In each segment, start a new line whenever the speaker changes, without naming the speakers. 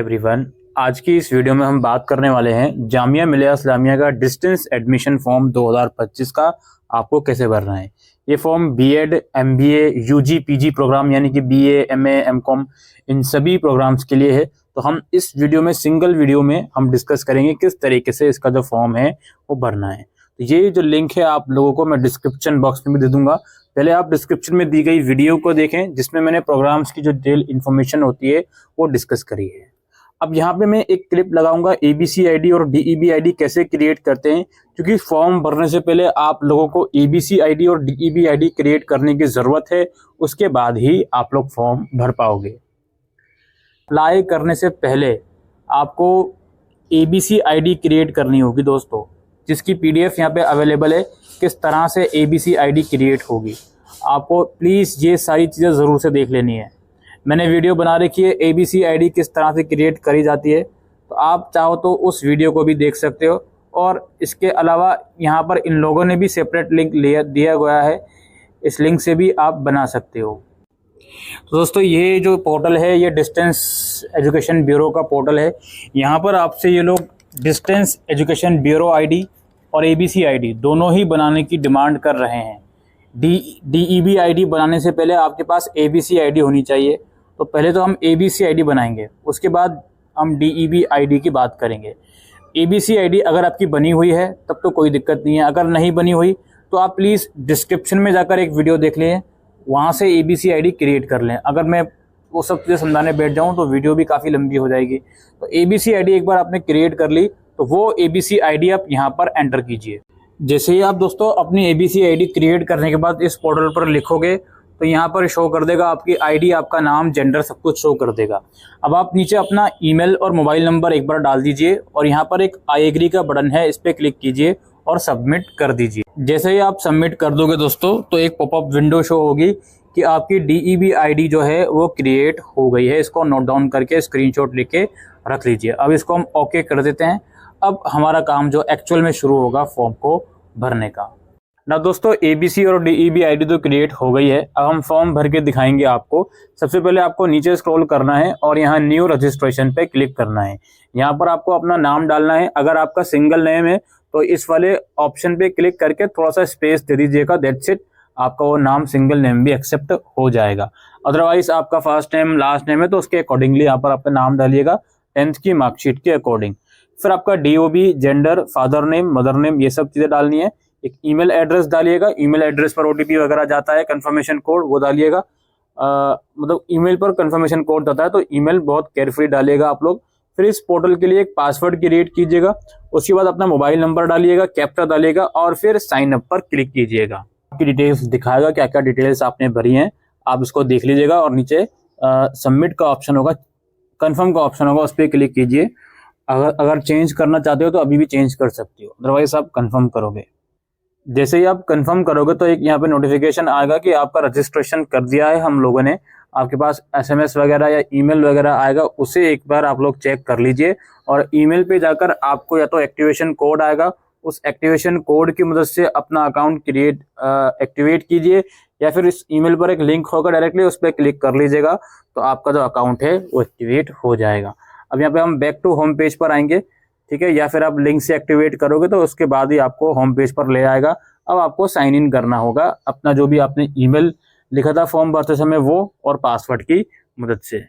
Everyone, आज की इस वीडियो में हम बात करने वाले हैं जामिया मिलिया इस्लामिया का डिस्टेंस एडमिशन फॉर्म 2025 का आपको कैसे भरना है। ये form B Ed, MBA, UG, PG program यानी कि बीए, एमए, एमकॉम इन सभी प्रोग्राम्स के लिए है। तो हम इस वीडियो में सिंगल वीडियो में हम डिस्कस करेंगे किस तरीके से इसका जो फॉर्म है वो भरना है। तो ये जो लिंक है आप लोगों को मैं डिस्क्रिप्शन बॉक्स में भी दे दूंगा। पहले आप डिस्क्रिप्शन में दी गई वीडियो को देखें जिसमें मैंने प्रोग्राम्स की जो डिटेल इन्फॉर्मेशन होती है वो डिस्कस करी है। अब यहाँ पे मैं एक क्लिप लगाऊंगा एबीसी आईडी और डीईबी आईडी कैसे क्रिएट करते हैं, क्योंकि फॉर्म भरने से पहले आप लोगों को एबीसी आईडी और डीईबी आईडी क्रिएट करने की जरूरत है। उसके बाद ही आप लोग फॉर्म भर पाओगे। अप्लाई करने से पहले आपको एबीसी आईडी क्रिएट करनी होगी दोस्तों, जिसकी पीडीएफ यहाँ पे अवेलेबल है। किस तरह से एबीसी आईडी क्रिएट होगी आपको प्लीज ये सारी चीजें जरूर से देख लेनी है। मैंने वीडियो बना रखी है एबीसी आईडी किस तरह से क्रिएट करी जाती है, तो आप चाहो तो उस वीडियो को भी देख सकते हो। और इसके अलावा यहाँ पर इन लोगों ने भी सेपरेट लिंक दिया गया है, इस लिंक से भी आप बना सकते हो। तो दोस्तों ये जो पोर्टल है ये डिस्टेंस एजुकेशन ब्यूरो का पोर्टल है। यहाँ पर आपसे ये लोग डिस्टेंस एजुकेशन ब्यूरो आईडी और एबीसी आईडी दोनों ही बनाने की डिमांड कर रहे हैं। डीईबी आईडी बनाने से पहले आपके पास एबीसी आईडी होनी चाहिए। तो पहले तो हम एबीसी आईडी बनाएंगे, उसके बाद हम डीईबी आईडी की बात करेंगे। एबीसी आईडी अगर आपकी बनी हुई है तब तो कोई दिक्कत नहीं है, अगर नहीं बनी हुई तो आप प्लीज़ डिस्क्रिप्शन में जाकर एक वीडियो देख लें, वहाँ से एबीसी आईडी क्रिएट कर लें। अगर मैं वो सब चीज़ें समझाने बैठ जाऊँ तो वीडियो भी काफ़ी लंबी हो जाएगी। तो एबीसी आईडी एक बार आपने क्रिएट कर ली तो वो एबीसी आईडी आप यहाँ पर एंटर कीजिए। जैसे ही आप दोस्तों अपनी एबीसी आईडी क्रिएट करने के बाद इस पोर्टल पर लिखोगे तो यहाँ पर शो कर देगा आपकी आईडी, आपका नाम, जेंडर सब कुछ शो कर देगा। अब आप नीचे अपना ईमेल और मोबाइल नंबर एक बार डाल दीजिए और यहाँ पर एक आई एग्री का बटन है, इस पर क्लिक कीजिए और सबमिट कर दीजिए। जैसे ही आप सबमिट कर दोगे दोस्तों तो एक पॉपअप विंडो शो होगी कि आपकी डीईबी आईडी जो है वो क्रिएट हो गई है। इसको नोट डाउन करके स्क्रीनशॉट लेके रख लीजिए। अब इसको हम ओके कर देते हैं। अब हमारा काम जो एक्चुअल में शुरू होगा फॉर्म को भरने का। ना दोस्तों एबीसी और डीईबी आईडी तो क्रिएट हो गई है। अब हम फॉर्म भर के दिखाएंगे आपको। सबसे पहले आपको नीचे स्क्रॉल करना है और यहाँ न्यू रजिस्ट्रेशन पे क्लिक करना है। यहाँ पर आपको अपना नाम डालना है। अगर आपका सिंगल नेम है तो इस वाले ऑप्शन पे क्लिक करके थोड़ा सा स्पेस दे दीजिएगा, दैट्स इट। आपका वो नाम सिंगल नेम भी एक्सेप्ट हो जाएगा। अदरवाइज आपका फर्स्ट नेम लास्ट नेम है तो उसके अकॉर्डिंगली यहाँ पर अपना नाम डालिएगा 10th की मार्कशीट के अकॉर्डिंग। फिर आपका DOB, gender, father name, mother name, ये सब चीजें डालनी है। एक ईमेल एड्रेस डालिएगा, ईमेल एड्रेस पर ओटीपी वगैरह जाता है, कंफर्मेशन कोड वो डालिएगा। मतलब ईमेल पर कंफर्मेशन कोड जाता है तो ईमेल बहुत केयरफुली डालिएगा आप लोग। फिर इस पोर्टल के लिए एक पासवर्ड क्रिएट कीजिएगा। उसके बाद अपना मोबाइल नंबर डालिएगा, कैप्चा डालिएगा और फिर साइन अप पर क्लिक कीजिएगा। आपकी डिटेल्स दिखाएगा क्या क्या डिटेल्स आपने भरी हैं, आप इसको देख लीजिएगा। और नीचे सबमिट का ऑप्शन होगा, कन्फर्म का ऑप्शन होगा, उस पर क्लिक कीजिए। अगर चेंज करना चाहते हो तो अभी भी चेंज कर सकते हो, अदरवाइज आप कंफर्म करोगे। जैसे ही आप कंफर्म करोगे तो एक यहाँ पे नोटिफिकेशन आएगा कि आपका रजिस्ट्रेशन कर दिया है हम लोगों ने। आपके पास एसएमएस वगैरह या ईमेल वगैरह आएगा, उसे एक बार आप लोग चेक कर लीजिए। और ईमेल पे जाकर आपको या तो एक्टिवेशन कोड आएगा, उस एक्टिवेशन कोड की मदद से अपना अकाउंट एक्टिवेट कीजिए, या फिर इस ईमेल पर एक लिंक होगा डायरेक्टली उस पर क्लिक कर लीजिएगा तो आपका जो अकाउंट है वो एक्टिवेट हो जाएगा। अब यहाँ पे हम बैक टू होम पेज पर आएंगे, ठीक है, या फिर आप लिंक से एक्टिवेट करोगे तो उसके बाद ही आपको होम पेज पर ले आएगा। अब आपको साइन इन करना होगा अपना जो भी आपने ईमेल लिखा था फॉर्म भरते समय वो और पासवर्ड की मदद से।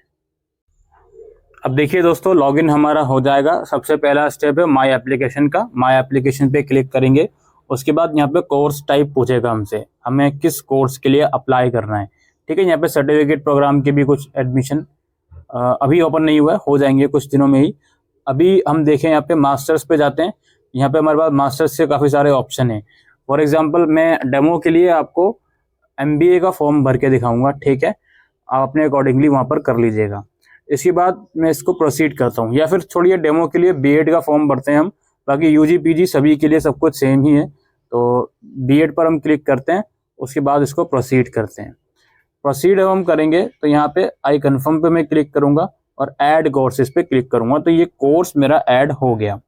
अब देखिए दोस्तों लॉगिन हमारा हो जाएगा। सबसे पहला स्टेप है माय एप्लीकेशन का। माय एप्लीकेशन पे क्लिक करेंगे। उसके बाद यहाँ पे कोर्स टाइप पूछेगा हमसे, हमें किस कोर्स के लिए अप्लाई करना है, ठीक है। यहाँ पे सर्टिफिकेट प्रोग्राम के भी कुछ एडमिशन अभी ओपन नहीं हुआ है, हो जाएंगे कुछ दिनों में ही। अभी हम देखें यहाँ पे मास्टर्स पे जाते हैं। यहाँ पे हमारे पास मास्टर्स से काफ़ी सारे ऑप्शन हैं। फॉर एग्जांपल मैं डेमो के लिए आपको एमबीए का फॉर्म भर के दिखाऊंगा, ठीक है, आप अपने अकॉर्डिंगली वहाँ पर कर लीजिएगा। इसके बाद मैं इसको प्रोसीड करता हूँ, या फिर छोड़िए डेमो के लिए बीएड का फॉर्म भरते हैं हम। बाकी यूजी पीजी सभी के लिए सब कुछ सेम ही है। तो बीएड पर हम क्लिक करते हैं, उसके बाद इसको प्रोसीड करते हैं। प्रोसीड हम करेंगे तो यहाँ पे आई कन्फर्म पे मैं क्लिक करूँगा और ऐड कोर्सेज पे क्लिक करूँगा तो ये कोर्स मेरा ऐड हो गया।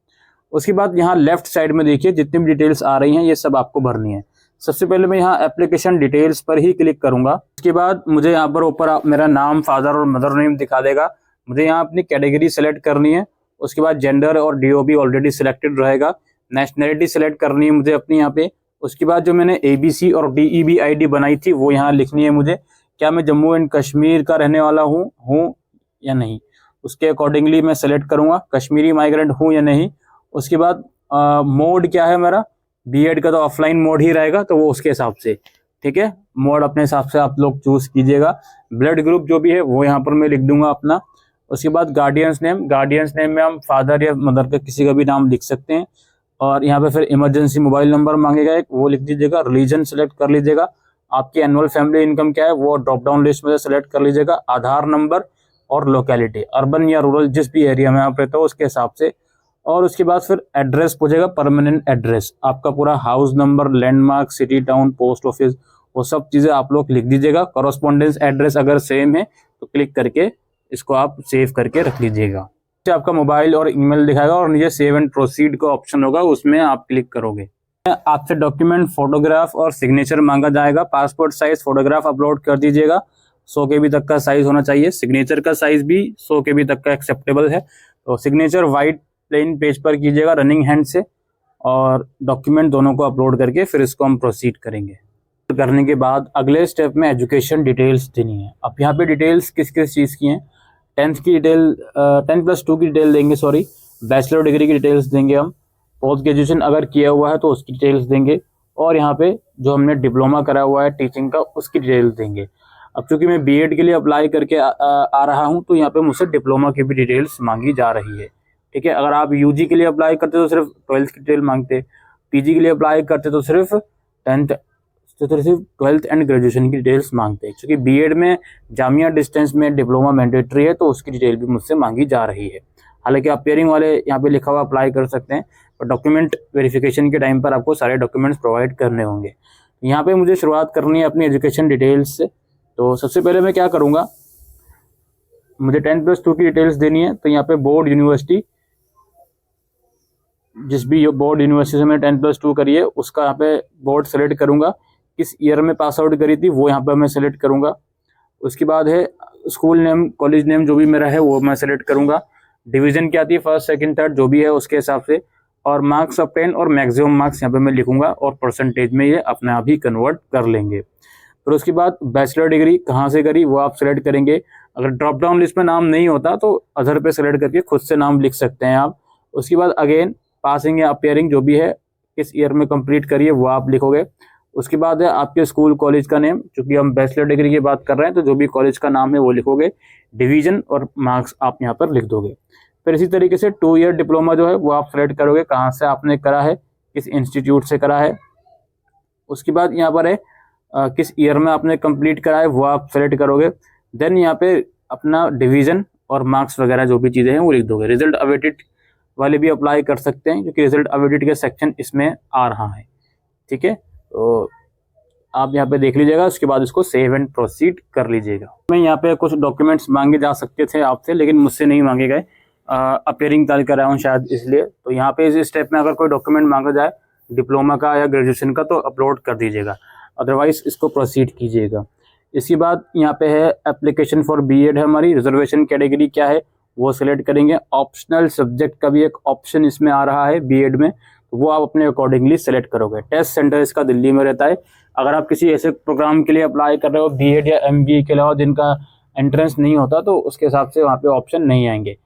उसके बाद यहाँ लेफ्ट साइड में देखिए जितनी भी डिटेल्स आ रही हैं ये सब आपको भरनी है। सबसे पहले मैं यहाँ एप्लीकेशन डिटेल्स पर ही क्लिक करूंगा। उसके बाद मुझे यहाँ पर ऊपर मेरा नाम, फादर और मदर नेम दिखा देगा। मुझे यहाँ अपनी कैटेगरी सेलेक्ट करनी है। उसके बाद जेंडर और DOB ऑलरेडी सिलेक्टेड रहेगा। नेशनैलिटी सेलेक्ट करनी है मुझे अपनी यहाँ पे। उसके बाद जो मैंने ABC और DEB ID बनाई थी वो यहाँ लिखनी है मुझे। क्या मैं जम्मू एंड कश्मीर का रहने वाला हूँ या नहीं, उसके अकॉर्डिंगली मैं सेलेक्ट करूँगा। कश्मीरी माइग्रेंट हूँ या नहीं। उसके बाद मोड क्या है मेरा, B.Ed का तो ऑफलाइन मोड ही रहेगा, तो वो उसके हिसाब से, ठीक है, मोड अपने हिसाब से आप लोग चूज कीजिएगा। ब्लड ग्रुप जो भी है वो यहाँ पर मैं लिख दूंगा अपना। उसके बाद गार्डियंस नेम में हम फादर या मदर का किसी का भी नाम लिख सकते हैं। और यहाँ पे फिर इमरजेंसी मोबाइल नंबर मांगेगा एक, वो लिख दीजिएगा। रिलीजन सेलेक्ट कर लीजिएगा। आपकी एनुअल फैमिली इनकम क्या है वो ड्रॉप डाउन लिस्ट में से सेलेक्ट कर लीजिएगा। आधार नंबर और लोकेलिटी, अर्बन या रूरल जिस भी एरिया में आप रहते हो उसके हिसाब से। और उसके बाद फिर एड्रेस पूछेगा, परमानेंट एड्रेस, आपका पूरा house number, landmark, city, town, post office, वो सब चीज़ें आप लोग लिख दीजिएगा। कॉरेस्पॉन्डेंस एड्रेस अगर सेम है तो क्लिक करके इसको आप सेव करके रख लीजिएगा। आपका मोबाइल और ईमेल दिखाएगा और नीचे सेव एंड प्रोसीड का ऑप्शन होगा, उसमें आप क्लिक करोगे। आपसे डॉक्यूमेंट, फोटोग्राफ और सिग्नेचर मांगा जाएगा। पासपोर्ट साइज फोटोग्राफ अपलोड कर दीजिएगा, 100 KB तक का साइज होना चाहिए। सिग्नेचर का साइज भी 100 KB तक का एक्सेप्टेबल है। तो सिग्नेचर वाइट प्लेन पेज पर कीजिएगा रनिंग हैंड से, और डॉक्यूमेंट दोनों को अपलोड करके फिर इसको हम प्रोसीड करेंगे। करने के बाद अगले स्टेप में एजुकेशन डिटेल्स देनी है। अब यहाँ पे डिटेल्स किस किस चीज़ की हैं, 10th की डिटेल, 10+2 की डिटेल देंगे, सॉरी, बैचलर डिग्री की डिटेल्स देंगे हम। पोस्ट ग्रेजुएशन अगर किया हुआ है तो उसकी डिटेल्स देंगे। और यहाँ पे जो हमने डिप्लोमा करा हुआ है टीचिंग का उसकी डिटेल्स देंगे। अब चूंकि मैं B.Ed के लिए अप्लाई करके आ रहा हूँ तो यहाँ पे मुझसे डिप्लोमा की भी डिटेल्स मांगी जा रही है, ठीक है। अगर आप UG के लिए अप्लाई करते तो सिर्फ 12th की डिटेल मांगते, PG के लिए अप्लाई करते तो सिर्फ 12th एंड ग्रेजुएशन की डिटेल्स मांगते हैं। क्योंकि B.Ed में जामिया डिस्टेंस में डिप्लोमा मैंडेटरी है तो उसकी डिटेल भी मुझसे मांगी जा रही है। हालांकि आप पेयरिंग वाले यहाँ पे लिखा हुआ अप्लाई कर सकते हैं, पर डॉक्यूमेंट वेरिफिकेशन के टाइम पर आपको सारे डॉक्यूमेंट्स प्रोवाइड करने होंगे। यहाँ पे मुझे शुरुआत करनी है अपनी एजुकेशन डिटेल्स से। तो सबसे पहले मैं क्या करूँगा, मुझे 10+2 की डिटेल्स देनी है। तो यहाँ पे बोर्ड, यूनिवर्सिटी, जिस भी बोर्ड यूनिवर्सिटी से मैंने 10+2 करी है उसका यहाँ पे बोर्ड सेलेक्ट करूँगा। किस ईयर में पास आउट करी थी वो यहाँ पे मैं सेलेक्ट करूँगा। उसके बाद है स्कूल नेम, कॉलेज नेम जो भी मेरा है वो मैं सेलेक्ट करूँगा। डिवीज़न क्या थी, फर्स्ट, सेकंड, थर्ड जो भी है उसके हिसाब से। और मार्क्स ऑब्टेन और मैक्सिमम मार्क्स यहाँ पे मैं लिखूंगा, और परसेंटेज में ये अपने आप ही कन्वर्ट कर लेंगे। फिर उसके बाद बैचलर डिग्री कहाँ से करी वो आप सेलेक्ट करेंगे। अगर ड्रॉप डाउन लिस्ट में नाम नहीं होता तो अदर पे सेलेक्ट करके खुद से नाम लिख सकते हैं आप। उसके बाद अगेन पासिंग या अपियरिंग जो भी है, किस ईयर में कंप्लीट करिए वो आप लिखोगे। उसके बाद है आपके स्कूल कॉलेज का नेम, क्योंकि हम बैचलर डिग्री की बात कर रहे हैं तो जो भी कॉलेज का नाम है वो लिखोगे। डिवीज़न और मार्क्स आप यहाँ पर लिख दोगे। फिर इसी तरीके से 2 ईयर डिप्लोमा जो है वो आप सेलेक्ट करोगे, कहाँ से आपने करा है, किस इंस्टीट्यूट से करा है। उसके बाद यहाँ पर है किस ईयर में आपने कंप्लीट करा है वो आप सेलेक्ट करोगे। देन यहाँ पे अपना डिवीज़न और मार्क्स वगैरह जो भी चीज़ें हैं वो लिख दोगे। रिजल्ट अवेटेड वाले भी अप्लाई कर सकते हैं क्योंकि रिजल्ट अवेटेड के सेक्शन इसमें आ रहा है, ठीक है। तो आप यहाँ पे देख लीजिएगा, उसके बाद इसको सेव एंड प्रोसीड कर लीजिएगा। मैं यहाँ पे कुछ डॉक्यूमेंट्स मांगे जा सकते थे आपसे, लेकिन मुझसे नहीं मांगे गए, अपेयरिंग कर रहा हूँ शायद इसलिए। तो यहाँ पे इस स्टेप में अगर कोई डॉक्यूमेंट मांगा जाए डिप्लोमा का या ग्रेजुएशन का तो अपलोड कर दीजिएगा, अदरवाइज इसको प्रोसीड कीजिएगा। इसके बाद यहाँ पे है एप्लीकेशन फॉर B.Ed है हमारी। रिजर्वेशन कैटेगरी क्या है वो सिलेक्ट करेंगे। ऑप्शनल सब्जेक्ट का भी एक ऑप्शन इसमें आ रहा है B.Ed में, तो वो आप अपने अकॉर्डिंगली सेलेक्ट करोगे। टेस्ट सेंटर इसका दिल्ली में रहता है। अगर आप किसी ऐसे प्रोग्राम के लिए अप्लाई कर रहे हो B.Ed या MBA के अलावा जिनका एंट्रेंस नहीं होता तो उसके हिसाब से वहाँ पे ऑप्शन नहीं आएंगे।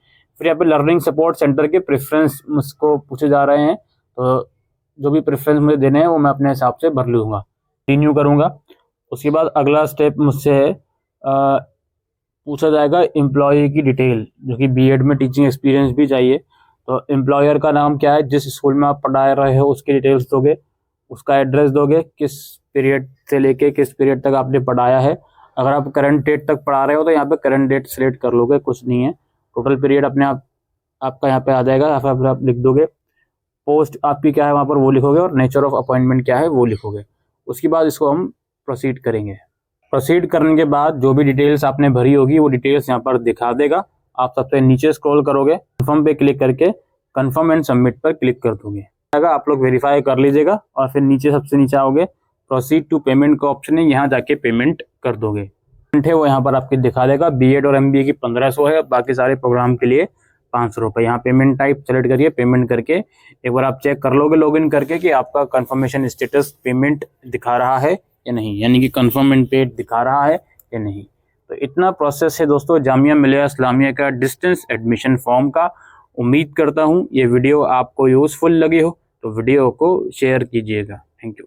फिर यहाँ पे लर्निंग सपोर्ट सेंटर के प्रेफरेंस मुझको पूछे जा रहे हैं, तो जो भी प्रेफरेंस मुझे देने हैं वो मैं अपने हिसाब से भर लूँगा, रिन्यू करूँगा। उसके बाद अगला स्टेप मुझसे है पूछा जाएगा एम्प्लॉय की डिटेल, जो कि B.Ed में टीचिंग एक्सपीरियंस भी चाहिए। तो एम्प्लॉयर का नाम क्या है, जिस स्कूल में आप पढ़ा रहे हो उसकी डिटेल्स दोगे, उसका एड्रेस दोगे, किस पीरियड से लेके किस पीरियड तक आपने पढ़ाया है। अगर आप करंट डेट तक पढ़ा रहे हो तो यहाँ पे करंट डेट सेलेक्ट कर लोगे, कुछ नहीं है। टोटल पीरियड अपने आप आपका यहाँ पे आ जाएगा, यहाँ पर आप लिख दोगे। पोस्ट आपकी क्या है वहाँ पर वो लिखोगे, और नेचर ऑफ अपॉइंटमेंट क्या है वो लिखोगे। उसके बाद इसको हम प्रोसीड करेंगे। प्रोसीड करने के बाद जो भी डिटेल्स आपने भरी होगी वो डिटेल्स यहाँ पर दिखा देगा। आप सबसे नीचे स्क्रॉल करोगे, कन्फर्म पे क्लिक करके कन्फर्म एंड सबमिट पर क्लिक कर दोगे। आप लोग वेरीफाई कर लीजिएगा, और फिर नीचे सबसे नीचे आओगे, प्रोसीड टू पेमेंट का ऑप्शन है, यहाँ जाके पेमेंट कर दोगे। है वो यहाँ पर आपके दिखा देगा। बीएड और एमबीए की 1500 है, बाकी सारे प्रोग्राम के लिए 500 रुपये। यहाँ पेमेंट टाइप सेलेक्ट करिए, पेमेंट करके एक बार आप चेक कर लोगे लॉगिन करके कि आपका कंफर्मेशन स्टेटस पेमेंट दिखा रहा है या नहीं, यानी कि कंफर्म एंड पेड दिखा रहा है या नहीं। तो इतना प्रोसेस है दोस्तों जामिया मिलिया इस्लामिया का डिस्टेंस एडमिशन फॉर्म का। उम्मीद करता हूँ ये वीडियो आपको यूजफुल लगी हो, तो वीडियो को शेयर कीजिएगा। Thank you.